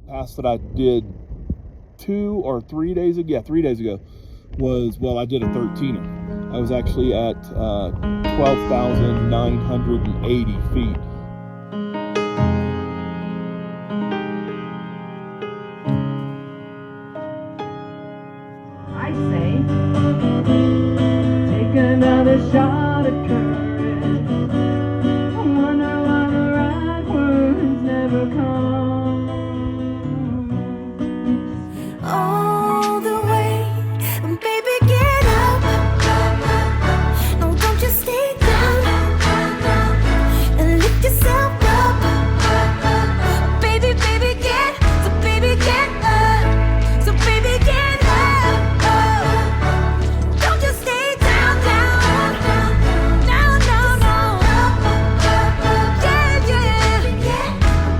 pass that I did 2 or 3 days ago. Yeah, 3 days ago was, well, I did a 13er. I was actually at 12,980 feet. I say, take another shot at courage. I wonder why the right words never come. All the way, baby, get up. No, don't just stay down and lift yourself up. Baby, baby, get up. So baby, get up. Don't just stay down. No. Yeah.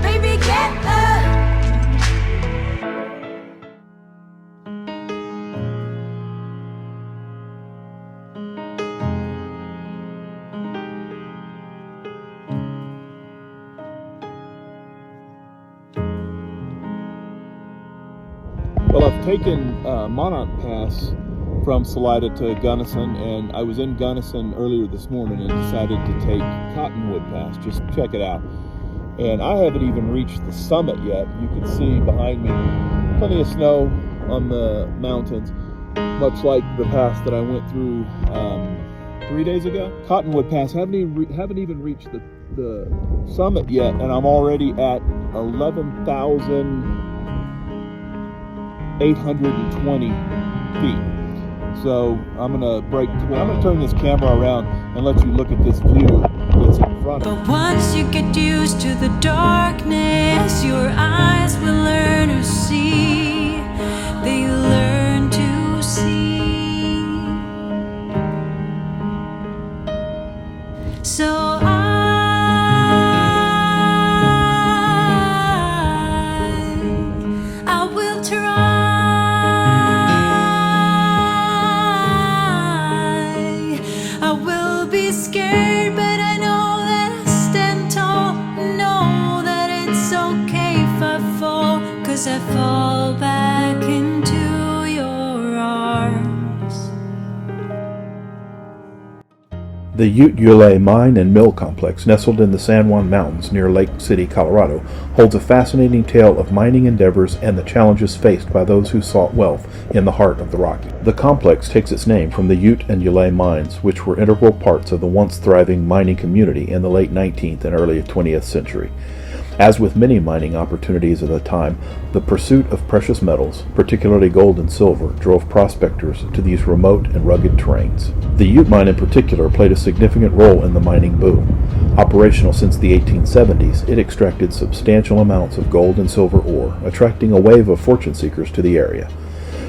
Baby, get up. Well, I've taken Monarch Pass from Salida to Gunnison, and I was in Gunnison earlier this morning and decided to take Cottonwood Pass, just check it out. And I haven't even reached the summit yet. You can see behind me plenty of snow on the mountains, much like the pass that I went through 3 days ago. Cottonwood Pass, haven't even reached the summit yet, and I'm already at 11,820 feet. So I'm gonna turn this camera around and let you look at this view that's in front of me. But once you get used to the darkness, your eyes will learn to see. They learn to see. So I will try. I will be scared, but I know that I stand tall. Know that it's okay if I fall, 'cause I fall back into your arms. The Ute Ulay Mine and Mill Complex, nestled in the San Juan Mountains near Lake City, Colorado, holds a fascinating tale of mining endeavors and the challenges faced by those who sought wealth in the heart of the Rockies. The complex takes its name from the Ute and Ulay mines, which were integral parts of the once thriving mining community in the late 19th and early 20th century. As with many mining opportunities at the time, the pursuit of precious metals, particularly gold and silver, drove prospectors to these remote and rugged terrains. The Ute mine in particular played a significant role in the mining boom. Operational since the 1870s, it extracted substantial amounts of gold and silver ore, attracting a wave of fortune seekers to the area.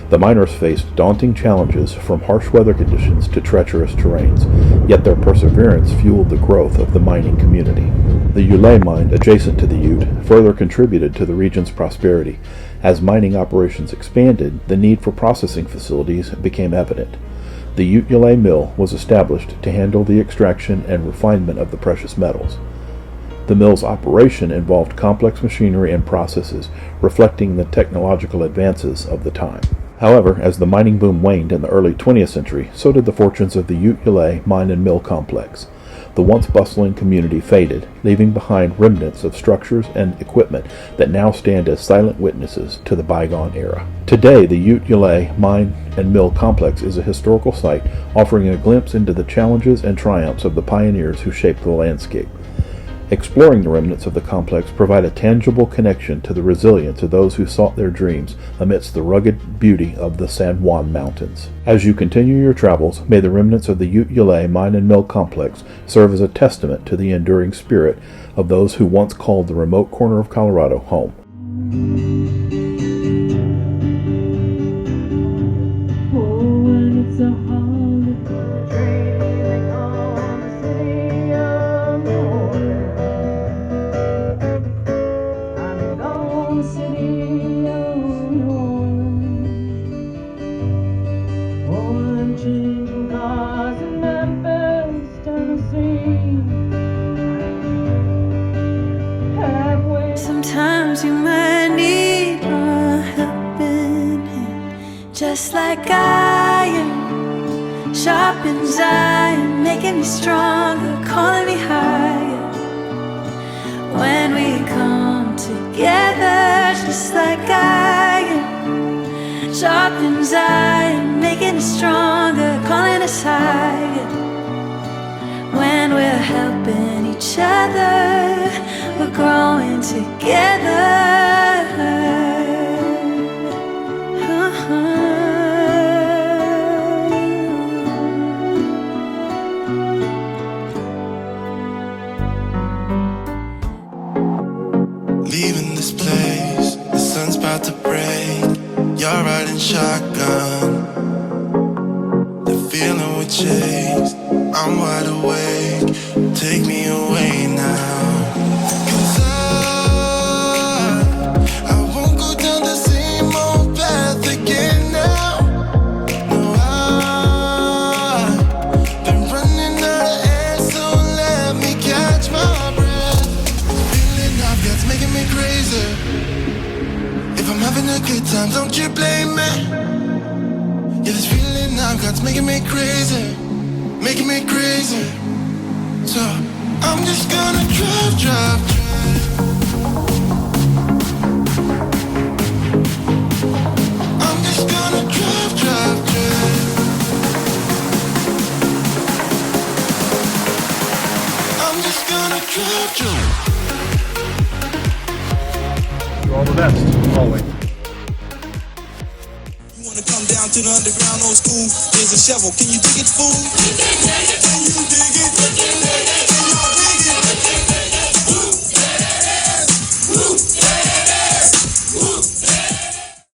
The miners faced daunting challenges from harsh weather conditions to treacherous terrains, yet their perseverance fueled the growth of the mining community. The Ulay mine, adjacent to the Ute, further contributed to the region's prosperity. As mining operations expanded, the need for processing facilities became evident. The Ute Ulay mill was established to handle the extraction and refinement of the precious metals. The mill's operation involved complex machinery and processes, reflecting the technological advances of the time. However, as the mining boom waned in the early 20th century, so did the fortunes of the Ute Ulay mine and mill complex. The once bustling community faded, leaving behind remnants of structures and equipment that now stand as silent witnesses to the bygone era. Today, the Ute Ulay mine and mill complex is a historical site, offering a glimpse into the challenges and triumphs of the pioneers who shaped the landscape. Exploring the remnants of the complex provide a tangible connection to the resilience of those who sought their dreams amidst the rugged beauty of the San Juan Mountains. As you continue your travels, may the remnants of the Ute Ulay mine and mill complex serve as a testament to the enduring spirit of those who once called the remote corner of Colorado home. Oh, when it's a holiday, dreaming on the city of North. I'm on the city of North. Oh, I'm changing cars in Memphis, Tennessee. Halfway. Sometimes you might need just like iron, sharpens iron, making me stronger, calling me higher. When we come together, just like iron, sharpens iron, making us stronger, calling us higher. When we're helping each other, we're growing together. Leaving this place, the sun's about to break. You're riding shotgun, the feeling we chased. I'm wide awake, take me away now. 'Cause I won't go down the same old path again now. No, I've been running out of air, so let me catch my breath. Feeling I've got's making me crazy. If I'm having a good time, don't you blame me. Yeah, this feeling I've got's making me crazy, making me crazy. So I'm just gonna drive. I'm just gonna drive. I'm just gonna drive. All the best, always. You wanna come down to the underground old school? Here's a shovel, can you dig it, fool? Can you dig it?